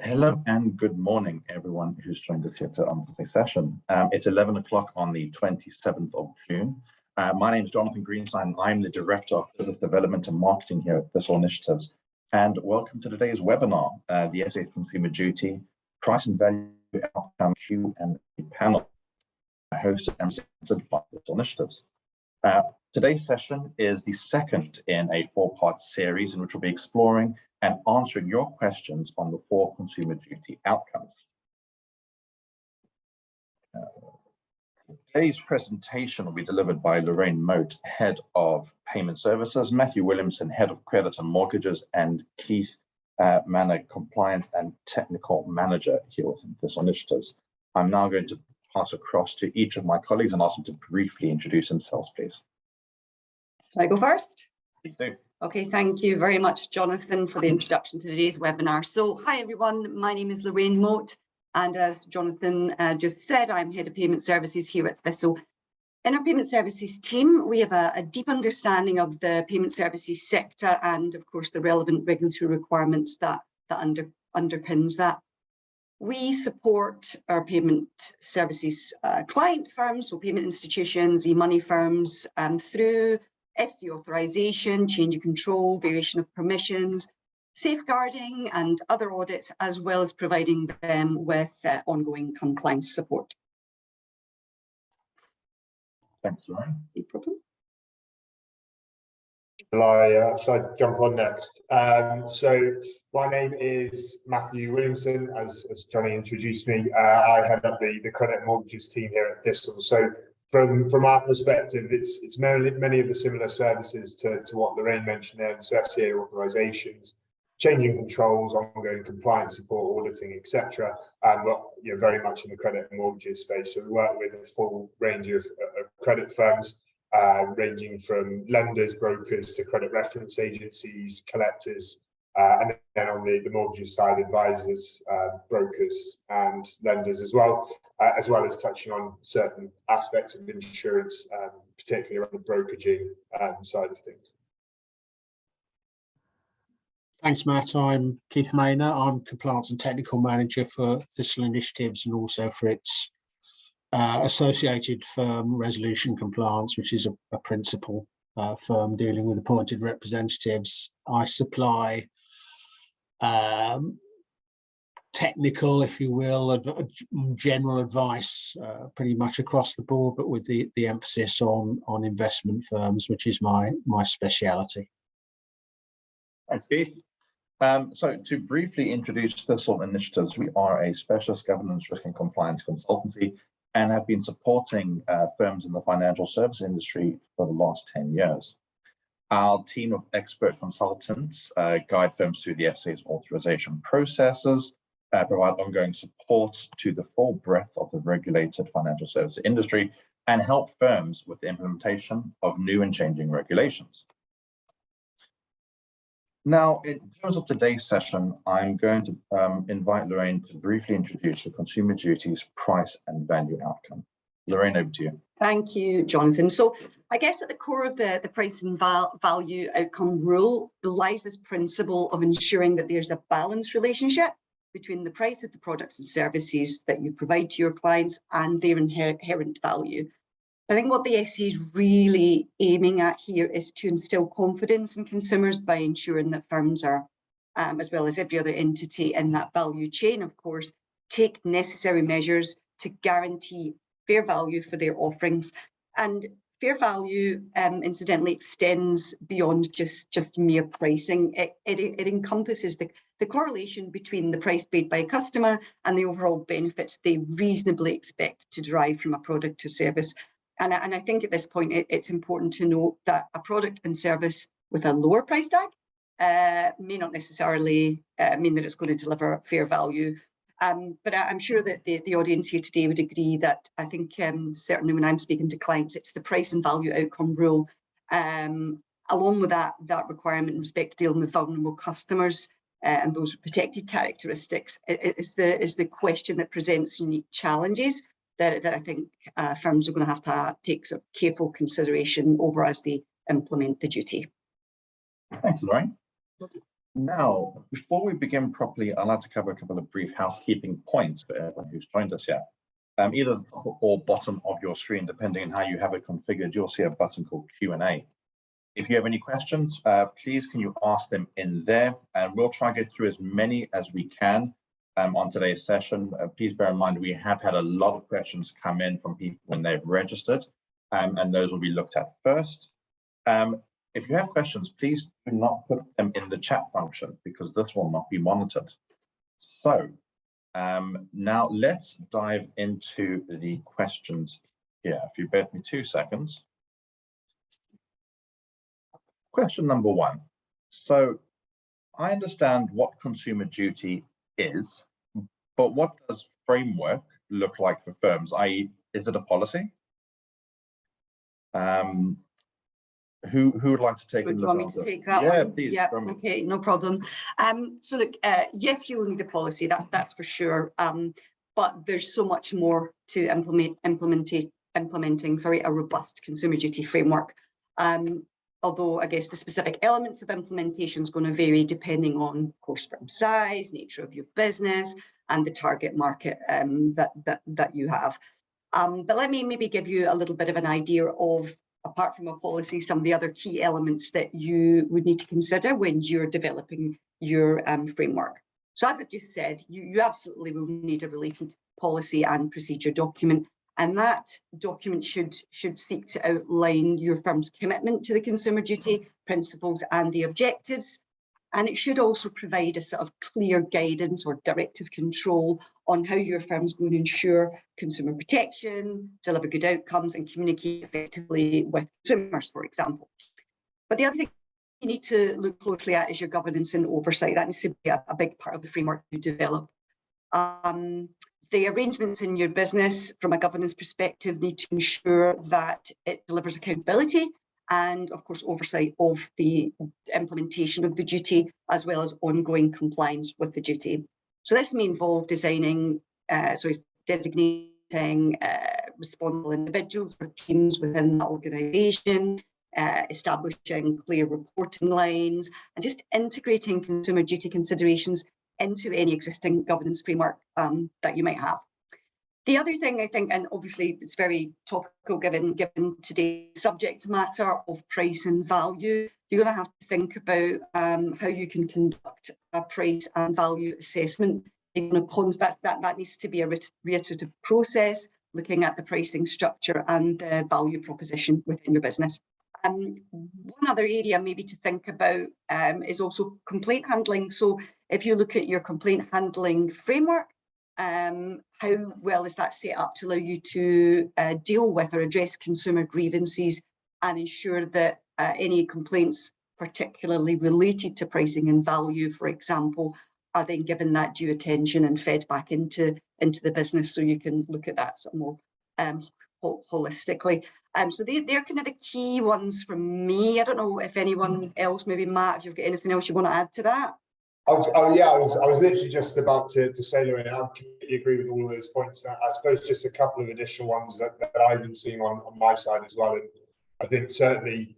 Hello and good morning, everyone who's joined us here on today's session. It's 11 o'clock on the 27th of June. My name is Jonathan Greenstein. I'm the Director of Business Development and Marketing here at Thistle Initiatives. And welcome to today's webinar, the SA Consumer Duty, Price and Value Outcome Q&A panel, hosted and presented by Thistle Initiatives. Today's session is the second in a four-part series in which we'll be exploring and answering your questions on the 4 consumer duty outcomes. Today's presentation will be delivered by Lorraine Moat, Head of Payment Services, Matthew Williamson, Head of Credit and Mortgages, and Keith Manner, Compliance and Technical Manager here with Thistle Initiatives. I'm now going to pass across to each of my colleagues and ask them to briefly introduce themselves, please. Shall I go first? Please do. Okay, thank you very much, Jonathan, for the introduction to today's webinar. So, hi everyone, my name is Lorraine Moat, and as Jonathan just said, I'm Head of Payment Services here at Thistle. In our Payment Services team, we have a deep understanding of the payment services sector and, of course, the relevant regulatory requirements that underpins that. We support our payment services client firms, so payment institutions, e-money firms, through FC authorization, change of control, variation of permissions, safeguarding and other audits, as well as providing them with ongoing compliance support. Thanks, Lorraine. No problem. Shall I jump on next? So my name is Matthew Williamson, as Johnny introduced me. I head up the credit and mortgages team here at Thistle. So from our perspective, it's many of the similar services to what Lorraine mentioned there, so FCA authorizations, changing controls, ongoing compliance support, auditing, etc. But very much in the credit and mortgages space. So we work with a full range of credit firms, ranging from lenders, brokers to credit reference agencies, collectors, and then on the mortgage side, advisors, brokers and lenders as well as touching on certain aspects of insurance, particularly around the brokeraging side of things. Thanks, Matt. I'm Keith Manner. I'm Compliance and Technical Manager for Thistle Initiatives and also for its associated firm Resolution Compliance, which is a principal firm dealing with appointed representatives. I supply technical, if you will, general advice pretty much across the board, but with the emphasis on investment firms, which is my speciality. Thanks, Keith. So to briefly introduce Thistle Initiatives, we are a specialist governance, risk and compliance consultancy and have been supporting firms in the financial service industry for the last 10 years. Our team of expert consultants guide firms through the FCA's authorization processes, provide ongoing support to the full breadth of the regulated financial services industry, and help firms with the implementation of new and changing regulations. Now, in terms of today's session, I'm going to invite Lorraine to briefly introduce the Consumer Duties Price and Value Outcome. Lorraine, over to you. Thank you, Jonathan. So I guess at the core of the price and value outcome rule lies this principle of ensuring that there's a balanced relationship between the price of the products and services that you provide to your clients and their inherent value. I think what the FCA is really aiming at here is to instill confidence in consumers by ensuring that firms are, as well as every other entity in that value chain, of course, take necessary measures to guarantee fair value for their offerings. And fair value, incidentally, extends beyond just mere pricing. It encompasses the correlation between the price paid by a customer and the overall benefits they reasonably expect to derive from a product or service. And I think at this point, it's important to note that a product and service with a lower price tag may not necessarily mean that it's going to deliver fair value. But I'm sure that the audience here today would agree that I think certainly when I'm speaking to clients, it's the price and value outcome rule, along with that requirement in respect to dealing with vulnerable customers and those with protected characteristics, is the question that presents unique challenges that I think firms are going to have to take some careful consideration over as they implement the duty. Thanks, Lorraine. Now, before we begin properly, I'd like to cover a couple of brief housekeeping points for everyone who's joined us here. Either the top or bottom of your screen, depending on how you have it configured, you'll see a button called Q&A. If you have any questions, please can you ask them in there, and we'll try to get through as many as we can on today's session. Please bear in mind we have had a lot of questions come in from people when they've registered, and those will be looked at first. If you have questions, please do not put them in the chat function because this will not be monitored. So now let's dive into the questions here. If you bear with me 2 seconds. Question number 1. So I understand what consumer duty is, but what does framework look like for firms, i.e. is it a policy? Who would like to take a Do you look want me at to it? take that Yeah, one? please. Yeah, okay, no problem. So look, yes, you will need a policy, that's for sure. But there's so much more to implementing a robust consumer duty framework. Although I guess the specific elements of implementation is going to vary depending on, of course, firm size, nature of your business, and the target market that you have. But let me maybe give you a little bit of an idea of, apart from a policy, some of the other key elements that you would need to consider when you're developing your framework. So as I've just said, you absolutely will need a related policy and procedure document, and that document should seek to outline your firm's commitment to the consumer duty principles and the objectives. And it should also provide a sort of clear guidance or directive control on how your firm's going to ensure consumer protection, deliver good outcomes, and communicate effectively with consumers, for example. But the other thing you need to look closely at is your governance and oversight. That needs to be a big part of the framework you develop. The arrangements in your business from a governance perspective need to ensure that it delivers accountability and, of course, oversight of the implementation of the duty, as well as ongoing compliance with the duty. So this may involve designing, designating responsible individuals or teams within the organisation, establishing clear reporting lines, and just integrating consumer duty considerations into any existing governance framework that you might have. The other thing I think, and obviously it's very topical given today's subject matter of price and value, you're going to have to think about how you can conduct a price and value assessment. That needs to be a reiterative process, looking at the pricing structure and the value proposition within your business. One other area maybe to think about is also complaint handling. So if you look at your complaint handling framework, how well is that set up to allow you to deal with or address consumer grievances and ensure that any complaints particularly related to pricing and value, for example, are then given that due attention and fed back into the business, so you can look at that sort of more holistically. So they're kind of the key ones from me. I don't know if anyone else, maybe Matt, if you've got anything else you want to add to that. I was literally just about to say, Lorraine, I completely agree with all of those points. I suppose just a couple of additional ones that I've been seeing on my side as well. And I think certainly,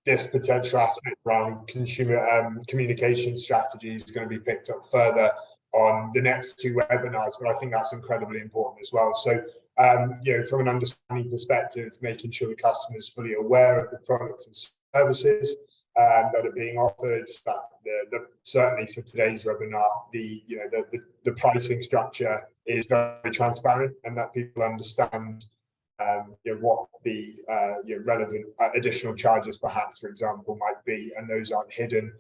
this potential aspect around consumer communication strategy is going to be picked up further on the next 2 webinars, but I think that's incredibly important as well. So, from an understanding perspective, making sure the customer is fully aware of the products and services that are being offered. That certainly for today's webinar, the pricing structure is very transparent, and that people understand what the relevant additional charges, perhaps, for example, might be, and those aren't hidden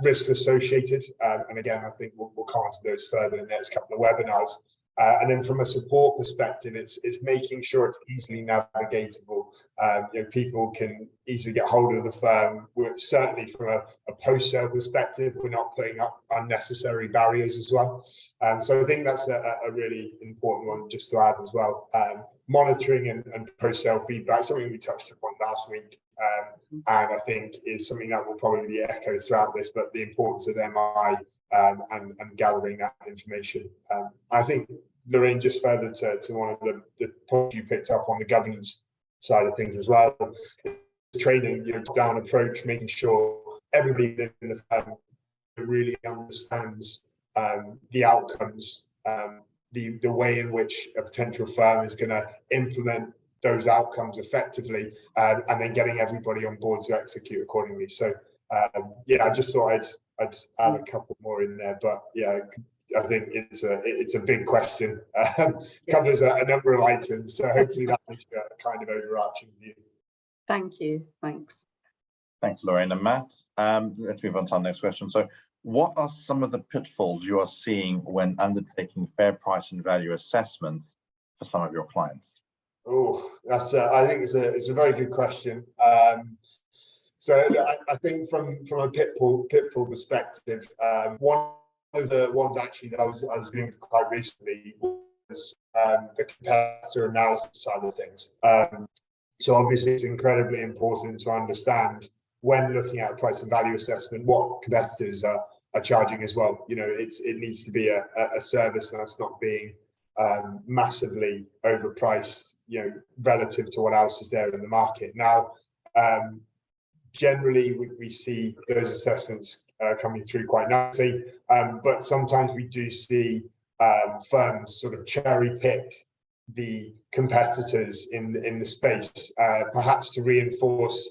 risks associated. And again, I think we'll come on to those further in the next couple of webinars. And then from a support perspective, it's making sure it's easily navigatable. People can easily get hold of the firm. Certainly from a post-sale perspective, we're not putting up unnecessary barriers as well. So I think that's a really important one just to add as well. Monitoring and post-sale feedback, something we touched upon last week, and I think is something that will probably be echoed throughout this, but the importance of MI and gathering that information. I think, Lorraine, just further to one of the points you picked up on the governance side of things as well, training, down approach, making sure everybody in the firm really understands the outcomes, the way in which a potential firm is going to implement those outcomes effectively, and then getting everybody on board to execute accordingly. So yeah, I just thought I'd add a couple more in there, but yeah, I think it's a big question. Covers a number of items, so hopefully that gives you a kind of overarching view. Thank you. Thanks. Thanks, Lorraine and Matt. Let's move on to our next question. So, what are some of the pitfalls you are seeing when undertaking fair price and value assessments for some of your clients? Oh, that's I think it's a very good question. So I think from a pitfall perspective, one of the ones actually that I was doing quite recently was the competitor analysis side of things. So obviously it's incredibly important to understand when looking at a price and value assessment what competitors are charging as well. You know, it needs to be a service that's not being massively overpriced, you know, relative to what else is there in the market. Now, generally we see those assessments coming through quite nicely, but sometimes we do see firms sort of cherry pick the competitors in the space, perhaps to reinforce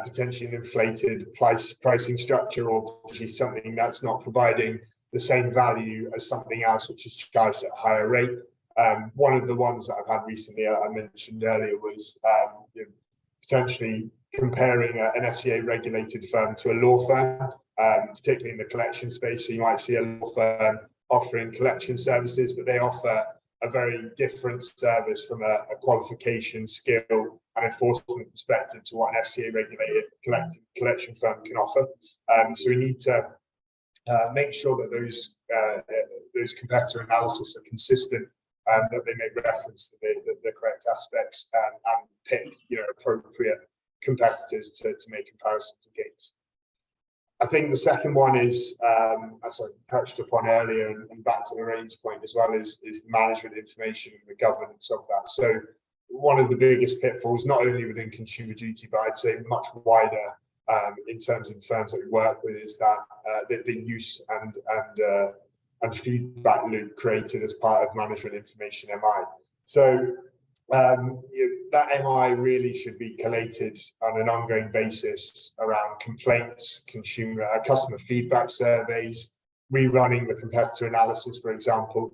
potentially an inflated pricing structure, or potentially something that's not providing the same value as something else which is charged at a higher rate. One of the ones that I've had recently, I mentioned earlier, was you know, potentially comparing an FCA regulated firm to a law firm, particularly in the collection space. So you might see a law firm offering collection services, but they offer a very different service from a qualification, skill and enforcement perspective to what an FCA regulated collection firm can offer. So we need to make sure that those competitor analysis are consistent, that they make reference to the correct aspects, and pick, you know, appropriate competitors to make comparisons against. I think the second one is, as I touched upon earlier, and back to Lorraine's point as well, is the management information and the governance of that. So one of the biggest pitfalls, not only within Consumer Duty, but I'd say much wider in terms of firms that we work with, is that the use and feedback loop created as part of management information MI. So that MI really should be collated on an ongoing basis around complaints, customer feedback surveys, rerunning the competitor analysis, for example.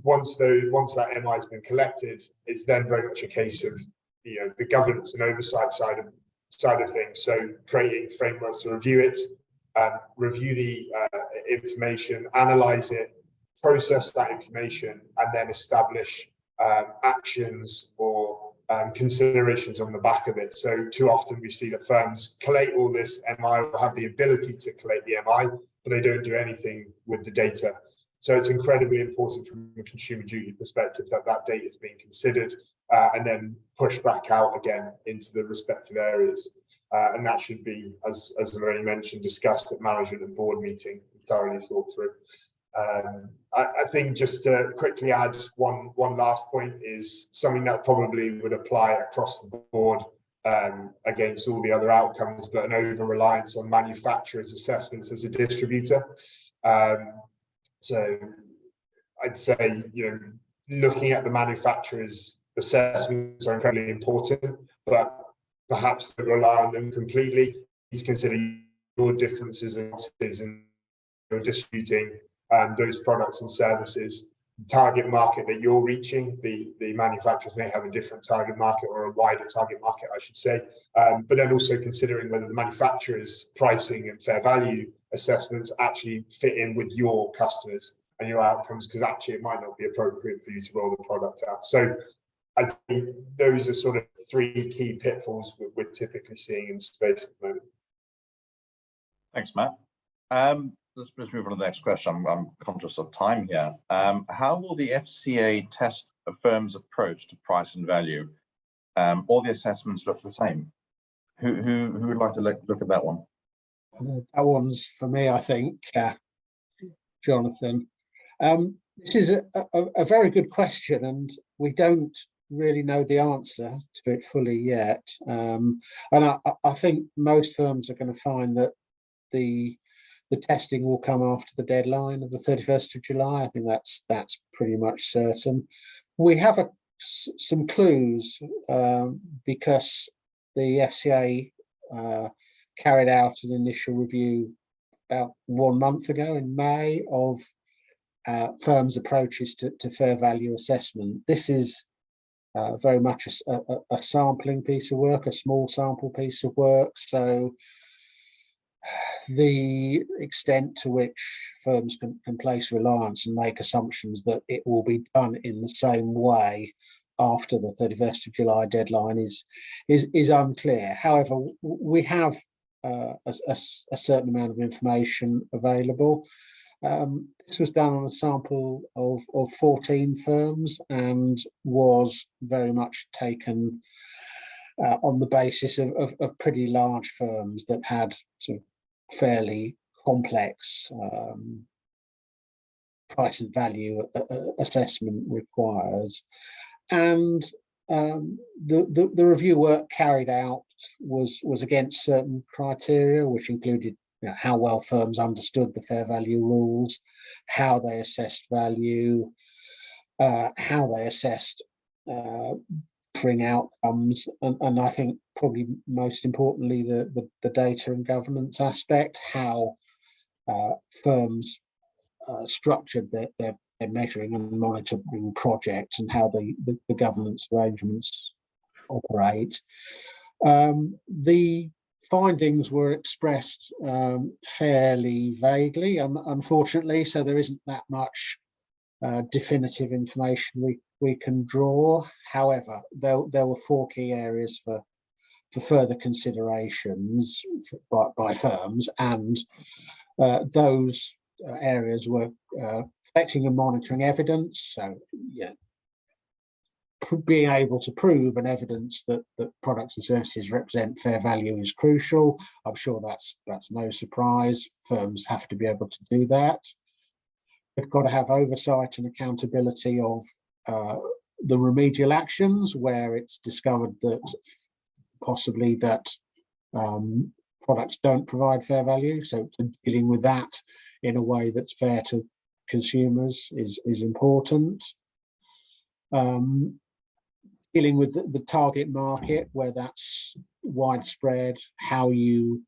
Once that MI has been collected, it's then very much a case of, you know, the governance and oversight side of things. So creating frameworks to review it, review the information, analyze it, process that information, and then establish actions or considerations on the back of it. So too often we see that firms collate all this MI, or have the ability to collate the MI, but they don't do anything with the data. So it's incredibly important from a Consumer Duty perspective that that data is being considered and then pushed back out again into the respective areas. And that should be, as Lorraine mentioned, discussed at management and board meeting, thoroughly thought through. I think just to quickly add one last point is something that probably would apply across the board against all the other outcomes, but an over-reliance on manufacturers' assessments as a distributor. So I'd say, you know, looking at the manufacturers' assessments are incredibly important, but perhaps don't rely on them completely. Please consider your differences and you're distributing those products and services. The target market that you're reaching, the manufacturers may have a different target market, or a wider target market, I should say. But then also considering whether the manufacturer's pricing and fair value assessments actually fit in with your customers and your outcomes, because actually it might not be appropriate for you to roll the product out. So I think those are sort of three key pitfalls we're typically seeing in space at the moment. Thanks, Matt. Let's move on to the next question. I'm conscious of time here. How will the FCA test a firm's approach to price and value? All the assessments look the same. Who would like to look at that one? That one's for me, I think, Jonathan. This is a very good question, and we don't really know the answer to it fully yet. And I think most firms are going to find that the The testing will come after the deadline of the 31st of July. I think that's pretty much certain. We have some clues because the FCA carried out an initial review about 1 month ago in May of firms' approaches to fair value assessment. This is very much a sampling piece of work, a small sample piece of work. So the extent to which firms can place reliance and make assumptions that it will be done in the same way after the 31st of July deadline is unclear. However, we have a certain amount of information available. This was done on a sample of 14 firms and was very much taken on the basis of pretty large firms that had sort of fairly complex price and value assessment requires. And the review work carried out was against certain criteria, which included how well firms understood the fair value rules, how they assessed value, how they assessed differing outcomes, and I think probably most importantly the data and governance aspect, how firms structured their measuring and monitoring projects and how the governance arrangements operate. The findings were expressed fairly vaguely, unfortunately, so there isn't that much definitive information we can draw. However, there were 4 key areas for further considerations by firms, and those areas were collecting and monitoring evidence. So, being able to prove and evidence that products and services represent fair value is crucial. I'm sure that's no surprise. Firms have to be able to do that. They've got to have oversight and accountability of the remedial actions where it's discovered that possibly that products don't provide fair value. So dealing with that in a way that's fair to consumers is important. Dealing with the target market where that's widespread, how you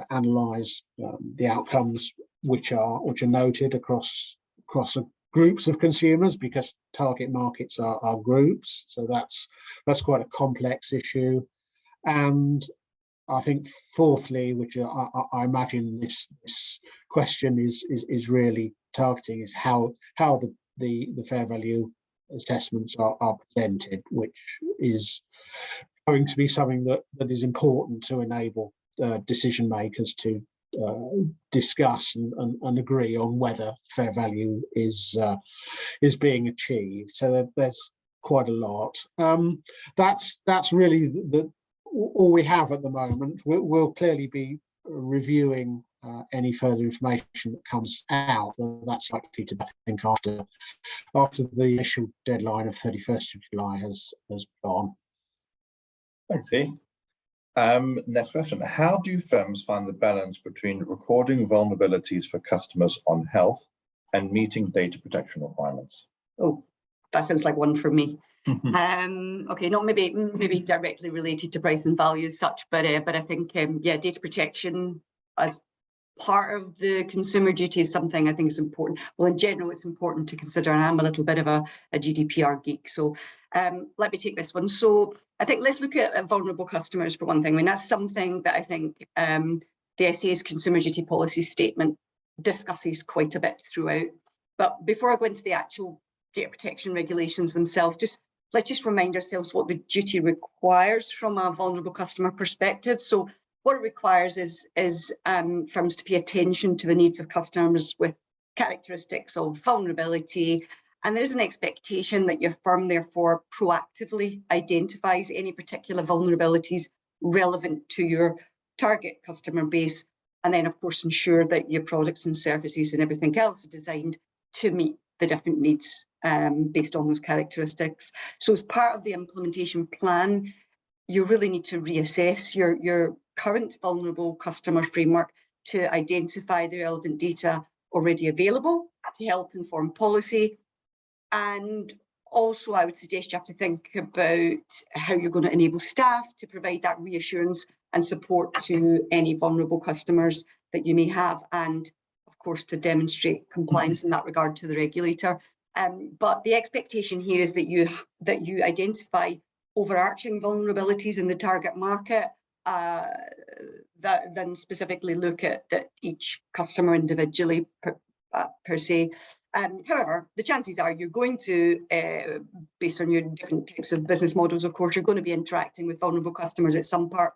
analyse the outcomes which are noted across groups of consumers, because target markets are groups. So that's quite a complex issue. And I think fourthly, which I imagine this question is really targeting, is how the fair value assessments are presented, which is going to be something that is important to enable decision makers to discuss and agree on whether fair value is being achieved. So there's quite a lot. That's really all we have at the moment. We'll clearly be reviewing any further information that comes out. That's likely to, I think, after the initial deadline of 31st of July has gone. Thanks, Steve. Next question. How do firms find the balance between recording vulnerabilities for customers on health and meeting data protection requirements? Oh, that sounds like one for me. Okay, not maybe directly related to price and value as such, but I think data protection as part of the consumer duty is something I think is important. Well, in general, it's important to consider, and I'm a little bit of a GDPR geek. So let me take this one. So I think let's look at vulnerable customers for one thing. I mean, that's something that I think the FCA's consumer duty policy statement discusses quite a bit throughout. But before I go into the actual data protection regulations themselves, let's just remind ourselves what the duty requires from a vulnerable customer perspective. So what it requires is firms to pay attention to the needs of customers with characteristics of vulnerability. And there is an expectation that your firm, therefore, proactively identifies any particular vulnerabilities relevant to your target customer base. And then, of course, ensure that your products and services and everything else are designed to meet the different needs based on those characteristics. So as part of the implementation plan, you really need to reassess your current vulnerable customer framework to identify the relevant data already available to help inform policy. And also, I would suggest you have to think about how you're going to enable staff to provide that reassurance and support to any vulnerable customers that you may have, and of course to demonstrate compliance in that regard to the regulator. But the expectation here is that you identify overarching vulnerabilities in the target market, then specifically look at each customer individually per se. However, the chances are you're going to, based on your different types of business models, of course, you're going to be interacting with vulnerable customers at some part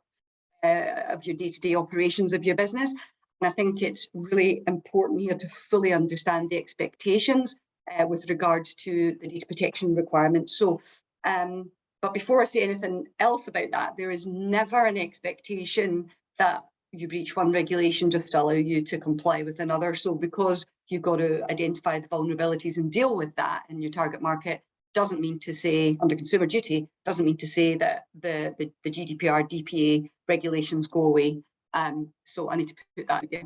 of your day-to-day operations of your business. And I think it's really important here to fully understand the expectations with regards to the data protection requirements. So, but before I say anything else about that, there is never an expectation that you breach one regulation just to allow you to comply with another. So because you've got to identify the vulnerabilities and deal with that in your target market, doesn't mean to say, under consumer duty, doesn't mean to say that the GDPR, DPA regulations go away. So I need to put that out there.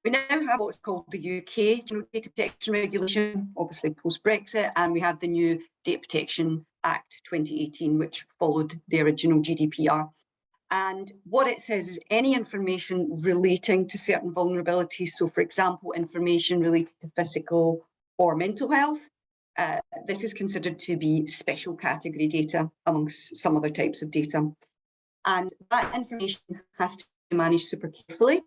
We now have what's called the UK General Data Protection Regulation, obviously post-Brexit, and we have the new Data Protection Act 2018, which followed the original GDPR. And what it says is any information relating to certain vulnerabilities, so for example, information related to physical or mental health, this is considered to be special category data amongst some other types of data. And that information has to be managed super carefully